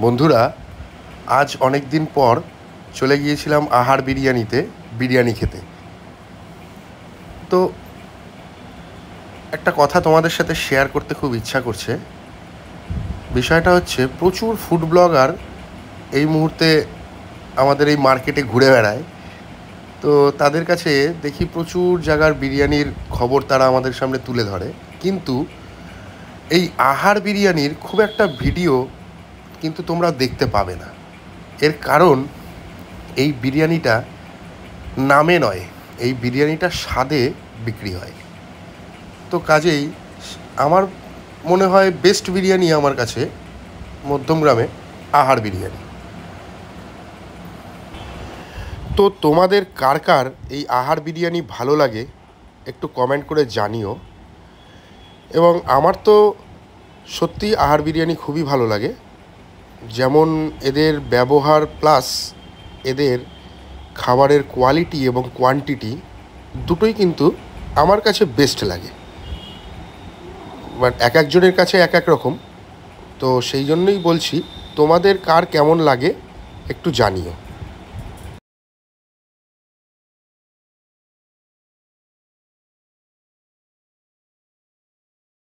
বন্ধুরা, আজ অনেক দিন পর চলে গিয়েছিলাম আহার বিরিয়ানিতে বিরিয়ানি খেতে। তো একটা কথা তোমাদের সাথে শেয়ার করতে খুব ইচ্ছা করছে। বিষয়টা হচ্ছে, প্রচুর ফুড ব্লগার এই মুহূর্তে আমাদের এই মার্কেটে ঘুরে বেড়ায়। তো তাদের কাছে দেখি প্রচুর জায়গার বিরিয়ানির খবর তারা আমাদের সামনে তুলে ধরে, কিন্তু এই আহার বিরিয়ানির খুব একটা ভিডিও কিন্তু তোমরা দেখতে পাবে না। এর কারণ, এই বিরিয়ানিটা নামে নয়, এই বিরিয়ানিটা স্বাদে বিক্রি হয়। তো কাজেই আমার মনে হয় বেস্ট বিরিয়ানি আমার কাছে মধ্যমগ্রামে আহার বিরিয়ানি। তো তোমাদের কার কার এই আহার বিরিয়ানি ভালো লাগে একটু কমেন্ট করে জানিও। এবং আমার তো সত্যি আহার বিরিয়ানি খুবই ভালো লাগে। যেমন এদের ব্যবহার প্লাস এদের খাবারের কোয়ালিটি এবং কোয়ান্টিটি দুটোই কিন্তু আমার কাছে বেস্ট লাগে। বাট এক একজনের কাছে এক এক রকম। তো সেই জন্যই বলছি, তোমাদের কার কেমন লাগে একটু জানিও।